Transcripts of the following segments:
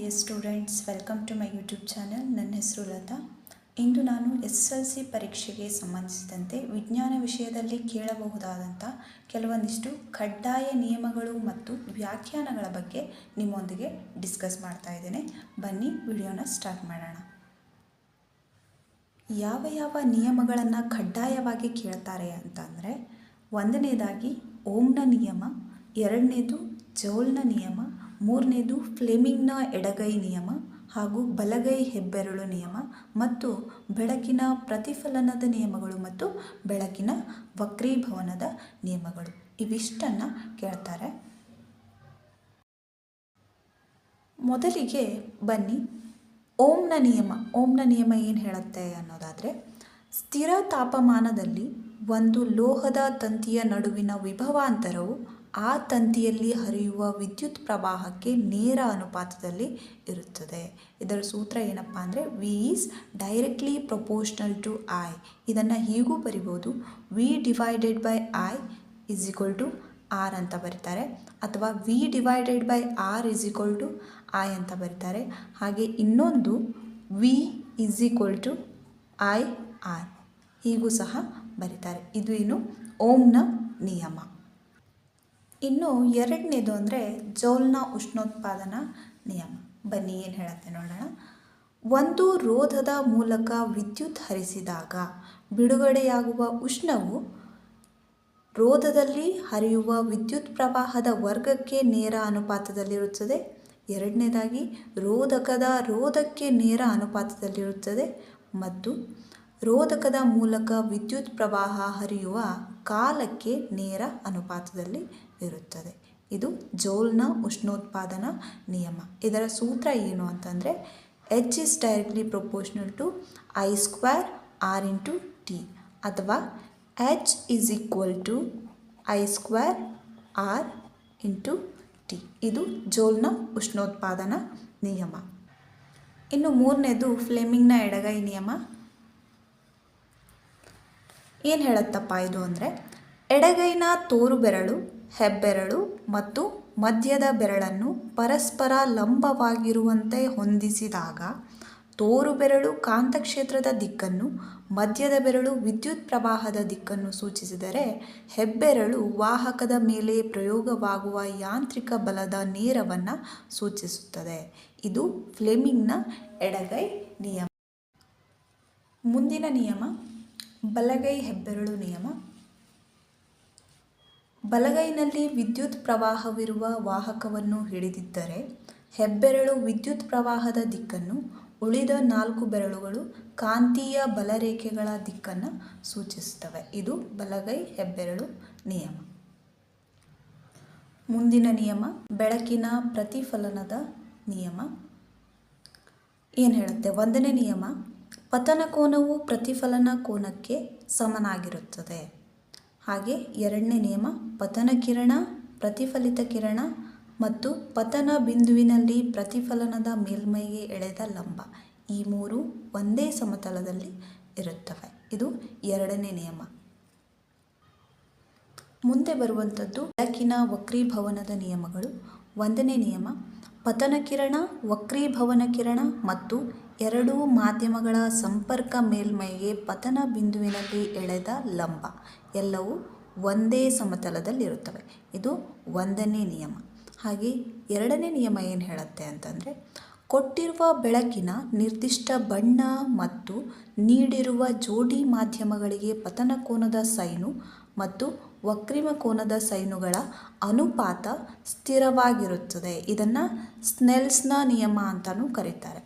dear students, welcome to my YouTube channel. ನನ್ನ ಹೆಸರು ಲತಾ. ಇಂದು ನಾನು SSLC ಪರೀಕ್ಷೆಗೆ ಸಂಬಂಧಿಸಿದಂತೆ ವಿಜ್ಞಾನ ವಿಷಯದಲ್ಲಿ ಕೇಳಬಹುದಾದಂಥ ಕೆಲವೊಂದಿಷ್ಟು ಕಡ್ಡಾಯ ನಿಯಮಗಳು ಮತ್ತು ವ್ಯಾಖ್ಯಾನಗಳ ಬಗ್ಗೆ ನಿಮ್ಮೊಂದಿಗೆ ಡಿಸ್ಕಸ್ ಮಾಡ್ತಾ ಇದ್ದೇನೆ. ಬನ್ನಿ ವಿಡಿಯೋನ ಸ್ಟಾರ್ಟ್ ಮಾಡೋಣ. ಯಾವ ನಿಯಮಗಳನ್ನು ಕಡ್ಡಾಯವಾಗಿ ಕೇಳ್ತಾರೆ ಅಂತಂದರೆ, ಒಂದನೇದಾಗಿ ಓಮ್ನ ನಿಯಮ, ಎರಡನೇದು ಜೌಲ್ನ ನಿಯಮ, ಮೂರನೇದು ಫ್ಲೆಮಿಂಗ್ನ ಎಡಗೈ ನಿಯಮ ಹಾಗೂ ಬಲಗೈ ಹೆಬ್ಬೆರಳು ನಿಯಮ ಮತ್ತು ಬೆಳಕಿನ ಪ್ರತಿಫಲನದ ನಿಯಮಗಳು ಮತ್ತು ಬೆಳಕಿನ ವಕ್ರೀಭವನದ ನಿಯಮಗಳು. ಇವಿಷ್ಟನ್ನು ಕೇಳ್ತಾರೆ. ಮೊದಲಿಗೆ ಬನ್ನಿ ಓಮ್ನ ನಿಯಮ ಏನು ಹೇಳುತ್ತೆ ಅನ್ನೋದಾದರೆ, ಸ್ಥಿರ ತಾಪಮಾನದಲ್ಲಿ ಒಂದು ಲೋಹದ ತಂತಿಯ ನಡುವಿನ ವಿಭವಾಂತರವು ಆ ತಂತಿಯಲ್ಲಿ ಹರಿಯುವ ವಿದ್ಯುತ್ ಪ್ರವಾಹಕ್ಕೆ ನೇರ ಅನುಪಾತದಲ್ಲಿ ಇರುತ್ತದೆ. ಇದರ ಸೂತ್ರ ಏನಪ್ಪ ಅಂದರೆ, V is directly proportional to I. ಇದನ್ನು ಹೀಗೂ ಬರಿಬೋದು, V divided by I is equal to R ಅಂತ ಬರೀತಾರೆ, ಅಥವಾ V divided by R is equal to I ಅಂತ ಬರೀತಾರೆ. ಹಾಗೆ ಇನ್ನೊಂದು V is equal to I R ಹೀಗೂ ಸಹ ಬರೀತಾರೆ. ಇದು ಏನು ಓಮ್ನ ನಿಯಮ. ಇನ್ನು ಎರಡನೇದು ಅಂದರೆ ಜೌಲ್ನ ಉಷ್ಣೋತ್ಪಾದನಾ ನಿಯಮ. ಬನ್ನಿ ಏನು ಹೇಳುತ್ತೆ ನೋಡೋಣ. ಒಂದು ರೋಧದ ಮೂಲಕ ವಿದ್ಯುತ್ ಹರಿಸಿದಾಗ ಬಿಡುಗಡೆಯಾಗುವ ಉಷ್ಣವು ರೋಧದಲ್ಲಿ ಹರಿಯುವ ವಿದ್ಯುತ್ ಪ್ರವಾಹದ ವರ್ಗಕ್ಕೆ ನೇರ ಅನುಪಾತದಲ್ಲಿರುತ್ತದೆ. ಎರಡನೇದಾಗಿ ರೋಧಕ್ಕೆ ನೇರ ಅನುಪಾತದಲ್ಲಿರುತ್ತದೆ ಮತ್ತು ರೋಧಕದ ಮೂಲಕ ವಿದ್ಯುತ್ ಪ್ರವಾಹ ಹರಿಯುವ ಕಾಲಕ್ಕೆ ನೇರ ಅನುಪಾತದಲ್ಲಿ ಇರುತ್ತದೆ. ಇದು ಜೌಲ್ನ ಉಷ್ಣೋತ್ಪಾದನಾ ನಿಯಮ. ಇದರ ಸೂತ್ರ ಏನು ಅಂತಂದರೆ, H is directly proportional to I square R into T, ಅಥವಾ H is equal to I square R into T. ಇದು ಜೌಲ್ನ ಉಷ್ಣೋತ್ಪಾದನಾ ನಿಯಮ. ಇನ್ನು ಮೂರನೇದು ಫ್ಲೆಮಿಂಗ್ನ ಎಡಗೈ ನಿಯಮ. ಏನು ಹೇಳುತ್ತಪ್ಪ ಇದು ಅಂದರೆ, ಎಡಗೈನ ತೋರು ಬೆರಳು, ಹೆಬ್ಬೆರಳು ಮತ್ತು ಮಧ್ಯದ ಬೆರಳನ್ನು ಪರಸ್ಪರ ಲಂಬವಾಗಿರುವಂತೆ ಹೊಂದಿಸಿದಾಗ ತೋರು ಬೆರಳು ಕಾಂತಕ್ಷೇತ್ರದ ದಿಕ್ಕನ್ನು, ಮಧ್ಯದ ಬೆರಳು ವಿದ್ಯುತ್ ಪ್ರವಾಹದ ದಿಕ್ಕನ್ನು ಸೂಚಿಸಿದರೆ, ಹೆಬ್ಬೆರಳು ವಾಹಕದ ಮೇಲೆ ಪ್ರಯೋಗವಾಗುವ ಯಾಂತ್ರಿಕ ಬಲದ ನೇರವನ್ನು ಸೂಚಿಸುತ್ತದೆ. ಇದು ಫ್ಲೆಮಿಂಗ್ನ ಎಡಗೈ ನಿಯಮ. ಮುಂದಿನ ನಿಯಮ ಬಲಗೈ ಹೆಬ್ಬೆರಳು ನಿಯಮ. ಬಲಗೈನಲ್ಲಿ ವಿದ್ಯುತ್ ಪ್ರವಾಹವಿರುವ ವಾಹಕವನ್ನು ಹಿಡಿದಿದ್ದರೆ ಹೆಬ್ಬೆರಳು ವಿದ್ಯುತ್ ಪ್ರವಾಹದ ದಿಕ್ಕನ್ನು, ಉಳಿದ 4 ಬೆರಳುಗಳು ಕಾಂತೀಯ ಬಲರೇಖೆಗಳ ದಿಕ್ಕನ್ನು ಸೂಚಿಸುತ್ತವೆ. ಇದು ಬಲಗೈ ಹೆಬ್ಬೆರಳು ನಿಯಮ. ಮುಂದಿನ ನಿಯಮ ಬೆಳಕಿನ ಪ್ರತಿಫಲನದ ನಿಯಮ. ಏನು ಹೇಳುತ್ತೆ? ಒಂದನೇ ನಿಯಮ, ಪತನ ಕೋನವು ಪ್ರತಿಫಲನ ಕೋನಕ್ಕೆ ಸಮನಾಗಿರುತ್ತದೆ. ಹಾಗೆ ಎರಡನೇ ನಿಯಮ, ಪತನ ಕಿರಣ, ಪ್ರತಿಫಲಿತ ಕಿರಣ ಮತ್ತು ಪತನ ಬಿಂದುವಿನಲ್ಲಿ ಪ್ರತಿಫಲನದ ಮೇಲ್ಮೈಗೆ ಎಳೆದ ಲಂಬ, ಈ ಮೂರು ಒಂದೇ ಸಮತಲದಲ್ಲಿ ಇರುತ್ತವೆ. ಇದು ಎರಡನೇ ನಿಯಮ. ಮುಂದೆ ಬರುವಂಥದ್ದು ಬೆಳಕಿನ ವಕ್ರೀಭವನದ ನಿಯಮಗಳು. ಒಂದನೇ ನಿಯಮ, ಪತನ ಕಿರಣ, ವಕ್ರೀಭವನ ಕಿರಣ ಮತ್ತು ಎರಡೂ ಮಾಧ್ಯಮಗಳ ಸಂಪರ್ಕ ಮೇಲ್ಮೈಗೆ ಪತನ ಬಿಂದುವಿನಲ್ಲಿ ಎಳೆದ ಲಂಬ ಎಲ್ಲವೂ ಒಂದೇ ಸಮತಲದಲ್ಲಿರುತ್ತವೆ. ಇದು ಒಂದನೇ ನಿಯಮ. ಹಾಗೆ ಎರಡನೇ ನಿಯಮ ಏನು ಹೇಳುತ್ತೆ ಅಂತಂದರೆ, ಕೊಟ್ಟಿರುವ ಬೆಳಕಿನ ನಿರ್ದಿಷ್ಟ ಬಣ್ಣ ಮತ್ತು ನೀಡಿರುವ ಜೋಡಿ ಮಾಧ್ಯಮಗಳಿಗೆ ಪತನ ಕೋನದ ಸೈನು ಮತ್ತು ವಕ್ರೀಮ ಕೋನದ ಸೈನುಗಳ ಅನುಪಾತ ಸ್ಥಿರವಾಗಿರುತ್ತದೆ. ಇದನ್ನು ಸ್ನೆಲ್ಸ್ನ ನಿಯಮ ಅಂತಲೂ ಕರೀತಾರೆ.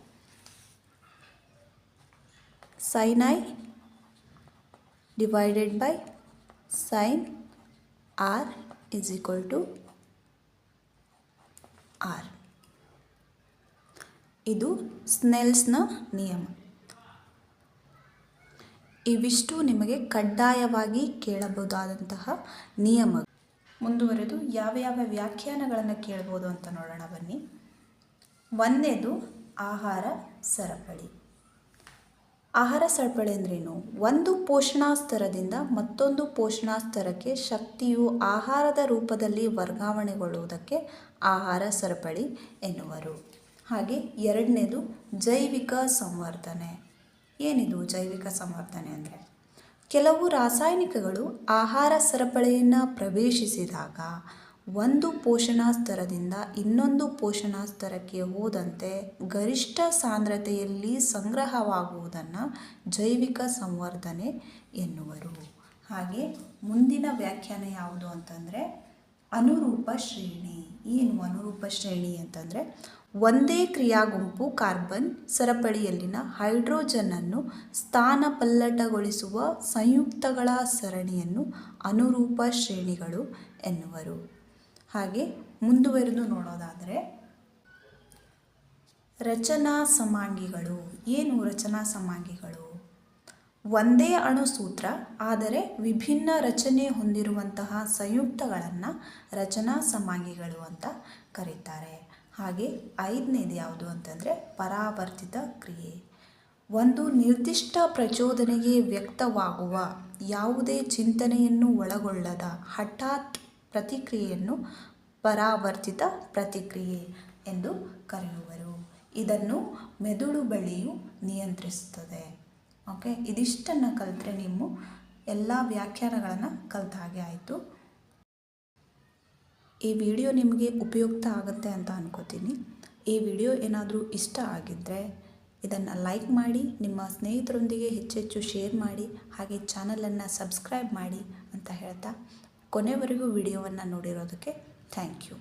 sin I divided by sin R is equal to R. ಇದು ಸ್ನೆಲ್ಸ್ನ ನಿಯಮ. ಇವಿಷ್ಟು ನಿಮಗೆ ಕಡ್ಡಾಯವಾಗಿ ಕೇಳಬಹುದಾದಂತಹ ನಿಯಮ. ಮುಂದುವರೆದು ಯಾವ ವ್ಯಾಖ್ಯಾನಗಳನ್ನು ಕೇಳಬಹುದು ಅಂತ ನೋಡೋಣ ಬನ್ನಿ. ಒಂದನೇದು ಆಹಾರ ಸರಪಳಿ. ಆಹಾರ ಸರಪಳಿ ಅಂದ್ರೇನು? ಒಂದು ಪೋಷಣಾ ಸ್ತರದಿಂದ ಮತ್ತೊಂದು ಪೋಷಣಾ ಸ್ತರಕ್ಕೆ ಶಕ್ತಿಯು ಆಹಾರದ ರೂಪದಲ್ಲಿ ವರ್ಗಾವಣೆಗೊಳ್ಳುವುದಕ್ಕೆ ಆಹಾರ ಸರಪಳಿ ಎನ್ನುವರು. ಹಾಗೆ ಎರಡನೇದು ಜೈವಿಕ ಸಂವರ್ಧನೆ. ಏನಿದು ಜೈವಿಕ ಸಂವರ್ಧನೆ ಅಂದರೆ, ಕೆಲವು ರಾಸಾಯನಿಕಗಳು ಆಹಾರ ಸರಪಳಿಯನ್ನು ಪ್ರವೇಶಿಸಿದಾಗ ಒಂದು ಪೋಷಣಾ ಸ್ತರದಿಂದ ಇನ್ನೊಂದು ಪೋಷಣಾ ಸ್ತರಕ್ಕೆ ಹೋದಂತೆ ಗರಿಷ್ಠ ಸಾಂದ್ರತೆಯಲ್ಲಿ ಸಂಗ್ರಹವಾಗುವುದನ್ನು ಜೈವಿಕ ಸಂವರ್ಧನೆ ಎನ್ನುವರು. ಹಾಗೆ ಮುಂದಿನ ವ್ಯಾಖ್ಯಾನ ಯಾವುದು ಅಂತಂದರೆ ಅನುರೂಪ ಶ್ರೇಣಿ. ಏನು ಅನುರೂಪ ಶ್ರೇಣಿ ಅಂತಂದರೆ, ಒಂದೇ ಕ್ರಿಯಾಗುಂಪು ಕಾರ್ಬನ್ ಸರಪಳಿಯಲ್ಲಿನ ಹೈಡ್ರೋಜನ್ನನ್ನು ಸ್ಥಾನಪಲ್ಲಟಗೊಳಿಸುವ ಸಂಯುಕ್ತಗಳ ಸರಣಿಯನ್ನು ಅನುರೂಪ ಶ್ರೇಣಿಗಳು ಎನ್ನುವರು. ಹಾಗೆ ಮುಂದುವರೆದು ನೋಡೋದಾದರೆ ರಚನಾ ಸಮಾಂಗಿಗಳು. ಏನು ರಚನಾ ಸಮಾಂಗಿಗಳು? ಒಂದೇ ಅಣುಸೂತ್ರ ಆದರೆ ವಿಭಿನ್ನ ರಚನೆ ಹೊಂದಿರುವಂತಹ ಸಂಯುಕ್ತಗಳನ್ನು ರಚನಾ ಸಮಾಂಗಿಗಳು ಅಂತ ಕರೀತಾರೆ. ಹಾಗೆ ಐದನೇದು ಯಾವುದು ಅಂತಂದರೆ ಪರಾವರ್ತಿತ ಕ್ರಿಯೆ. ಒಂದು ನಿರ್ದಿಷ್ಟ ಪ್ರಚೋದನೆಗೆ ವ್ಯಕ್ತವಾಗುವ ಯಾವುದೇ ಚಿಂತನೆಯನ್ನು ಒಳಗೊಳ್ಳದ ಹಠಾತ್ ಪ್ರತಿಕ್ರಿಯೆಯನ್ನು ಪರಾವರ್ತಿತ ಪ್ರತಿಕ್ರಿಯೆ ಎಂದು ಕರೆಯುವರು. ಇದನ್ನು ಮೆದುಳು ಬಳ್ಳಿಯು ನಿಯಂತ್ರಿಸುತ್ತದೆ. ಓಕೆ, ಇದಿಷ್ಟನ್ನು ಕಲಿತ್ರೆ ನೀವು ಎಲ್ಲ ವ್ಯಾಖ್ಯಾನಗಳನ್ನು ಕಲಿತ ಹಾಗೆ ಆಯಿತು. ಈ ವಿಡಿಯೋ ನಿಮಗೆ ಉಪಯುಕ್ತ ಆಗುತ್ತೆ ಅಂತ ಅನ್ಕೋತೀನಿ. ಈ ವಿಡಿಯೋ ಏನಾದರೂ ಇಷ್ಟ ಆಗಿದ್ದರೆ ಇದನ್ನು ಲೈಕ್ ಮಾಡಿ, ನಿಮ್ಮ ಸ್ನೇಹಿತರೊಂದಿಗೆ ಹೆಚ್ಚೆಚ್ಚು ಶೇರ್ ಮಾಡಿ, ಹಾಗೆ ಚಾನಲನ್ನು ಸಬ್ಸ್ಕ್ರೈಬ್ ಮಾಡಿ ಅಂತ ಹೇಳ್ತಾ ಕೊನೆವರೆಗೂ ವಿಡಿಯೋವನ್ನು ನೋಡಿರೋದಕ್ಕೆ ಥ್ಯಾಂಕ್ ಯು.